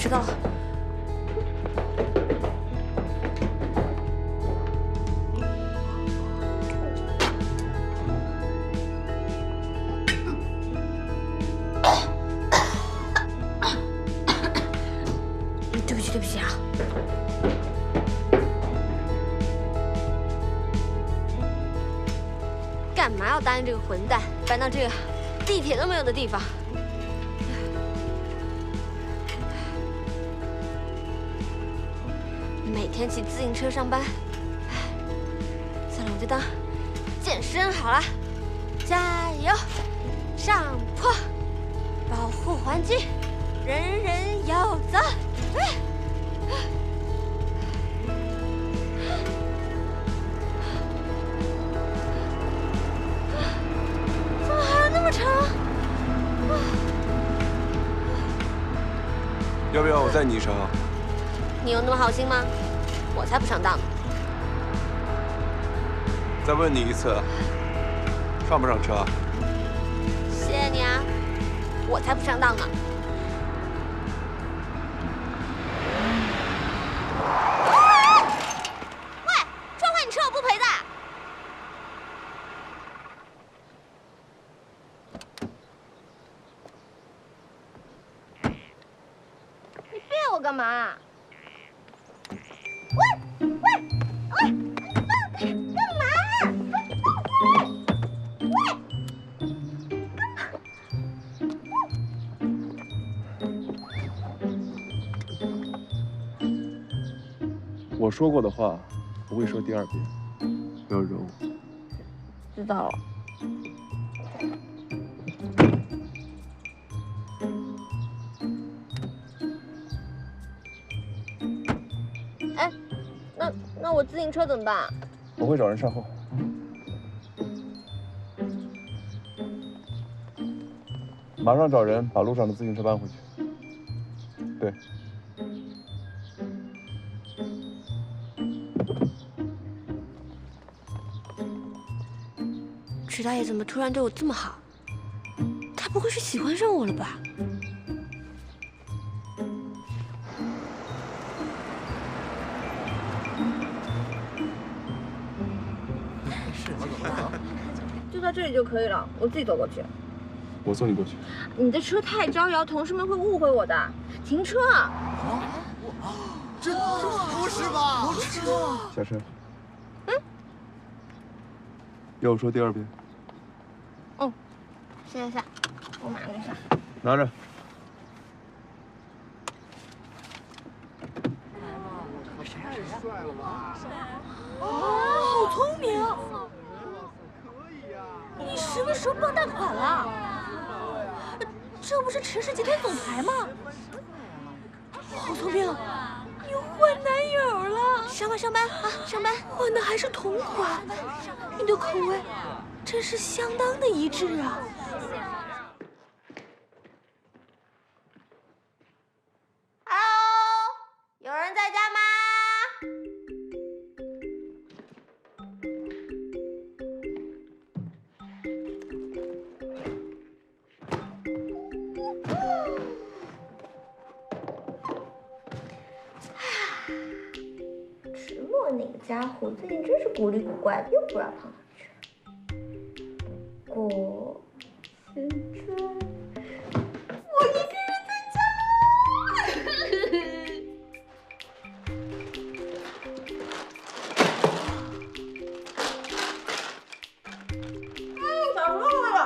迟到了。对不起，对不起啊。 干嘛要答应这个混蛋搬到这个地铁都没有的地方？每天骑自行车上班，算了，我就当健身好了。加油，上坡，保护环境，人人有责。要不要我载你一程啊？你有那么好心吗？我才不上当呢。再问你一次，上不上车？谢谢你啊，我才不上当呢。喂，撞坏你车我不赔的。你别我干嘛？喂，你放开，干嘛？我说过的话不会说第二遍，不要惹我。知道了。哎，那我自行车怎么办？我会找人善后。马上找人把路上的自行车搬回去。对。 池大爷怎么突然对我这么好？他不会是喜欢上我了吧？就到这里就可以了，我自己走过去。我送你过去。你的车太招摇，同事们会误会我的。停车！这不是吧？下车。要我说第二遍？嗯，下，我马上就下。拿着。太帅了吧！好聪明！可以呀！你什么时候傍大款了？这不是池氏集团总裁吗？好聪明！你换男友了！上班啊，上班！换的还是同款，你的口味真是相当的一致啊！ Hello， 有人在家吗？池墨那个家伙最近真是古里古怪的，又不让胖上去。过青春，我一个人在家。小时候了。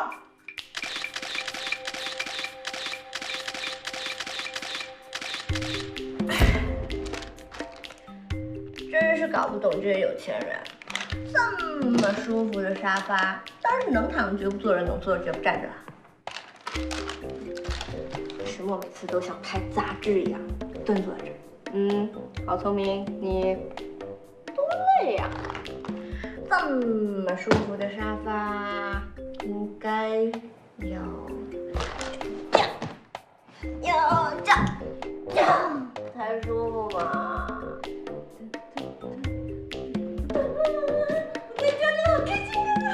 真是搞不懂这些有钱人，这么舒服的沙发，当然是能躺绝不坐人，能坐着绝不站着了。石墨每次都像拍杂志一样蹲坐着，好聪明，你多累呀！这么舒服的沙发，应该要这样才舒服嘛。我在这里好开心啊！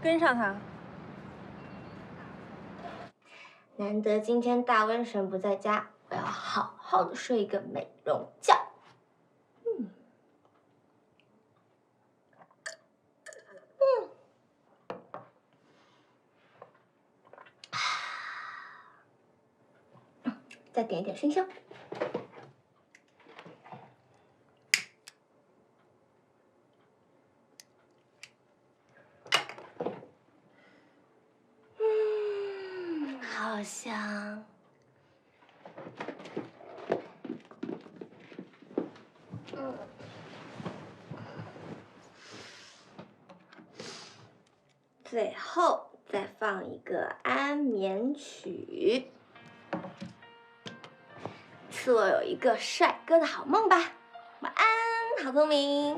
跟上他。难得今天大瘟神不在家，我要好好的睡一个美容觉。再点一点生香。好香。最后再放一个安眠曲。赐我有一个帅哥的好梦吧，晚安，好聪明。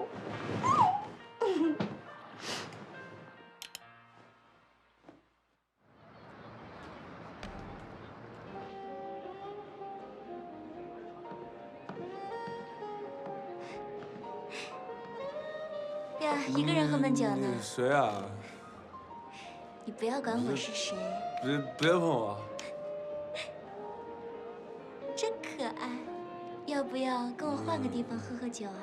呀，一个人喝闷酒呢？谁啊？你不要管我是谁。别碰我。真可爱，要不要跟我换个地方喝喝酒啊？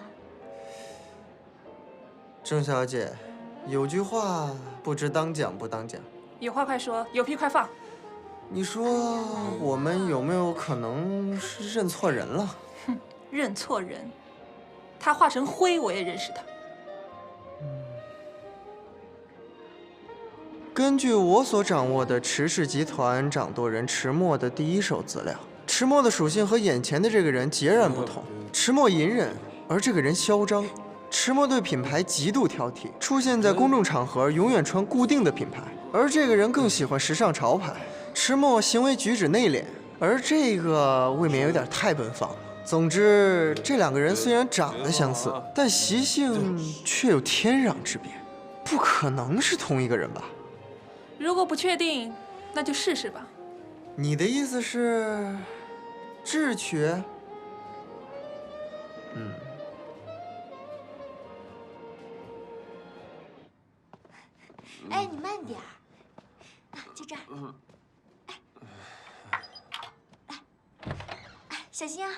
郑小姐，有句话不知当讲不当讲。有话快说，有屁快放。你说我们有没有可能是认错人了？哼，认错人，他化成灰我也认识他。根据我所掌握的池氏集团掌舵人池墨的第一手资料，池墨的属性和眼前的这个人截然不同。池墨隐忍，而这个人嚣张。池墨对品牌极度挑剔，出现在公众场合永远穿固定的品牌，而这个人更喜欢时尚潮牌。池墨行为举止内敛，而这个未免有点太奔放了。总之，这两个人虽然长得相似，但习性却有天壤之别，不可能是同一个人吧？如果不确定，那就试试吧。你的意思是，智取？哎，你慢点儿，啊，就这儿。哎，小心啊！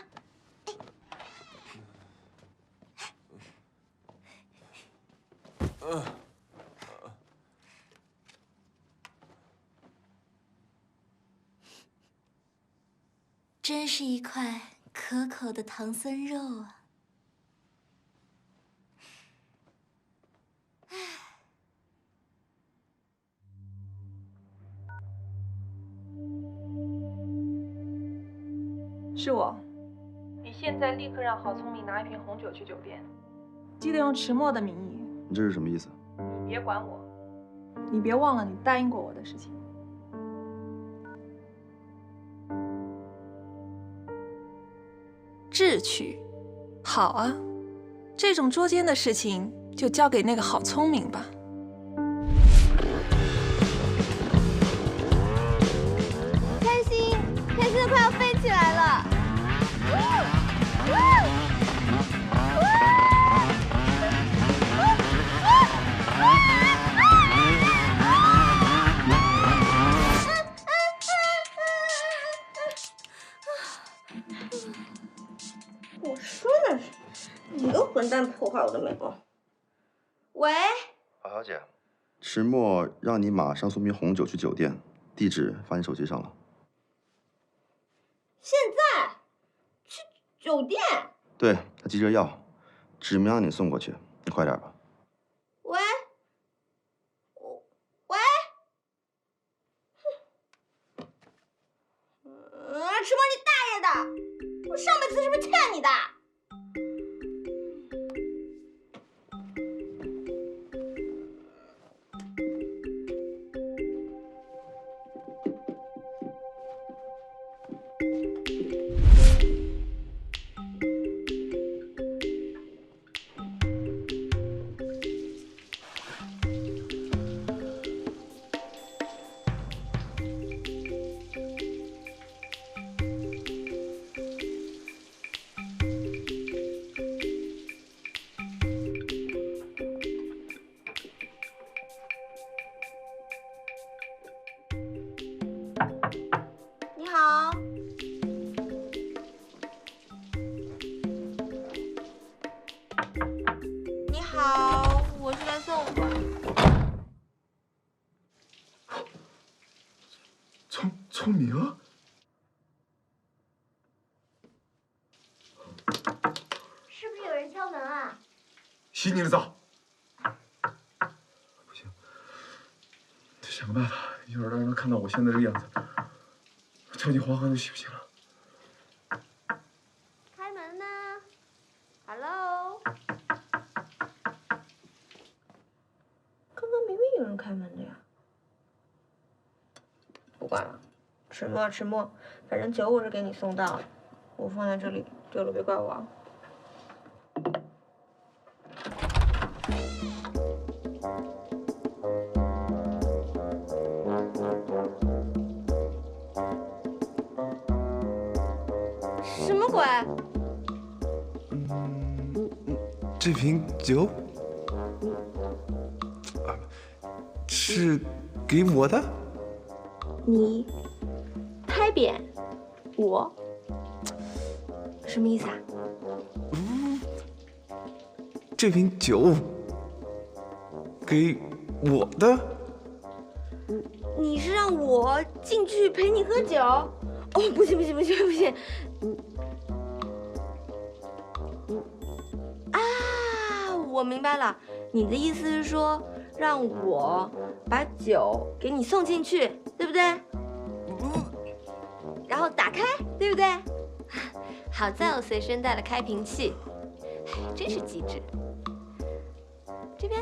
真是一块可口的唐僧肉啊！是我。你现在立刻让郝聪明拿一瓶红酒去酒店，记得用池墨的名义。你这是什么意思？你别管我，你别忘了你答应过我的事情。智取，好啊，这种捉奸的事情就交给那个郝聪明吧。开心，开心的快要飞起来了！我说的是，你个混蛋破坏我的美梦。喂，郝小姐，池墨让你马上送瓶红酒去酒店，地址发你手机上了。现在去酒店？对，他急着要，指明让你送过去，你快点吧。喂，喂，池墨你大爷的！我上辈子是不是欠你的？聪明。是不是有人敲门啊？洗你的澡。不行，得想个办法，一会儿让人看到我现在这个样子，跳进黄河就洗不清了。开门呢 ？Hello。刚刚明明有人开门的呀。不管了，迟默，反正酒我是给你送到了，我放在这里，丢了别怪我啊。什么鬼？这瓶酒，是给我的。你拍扁我，什么意思啊？这瓶酒给我的。你是让我进去陪你喝酒？哦，不行！啊，我明白了，你的意思是说让我把酒给你送进去，对不对？然后打开，对不对？好在我随身带了开瓶器，真是机智。这边。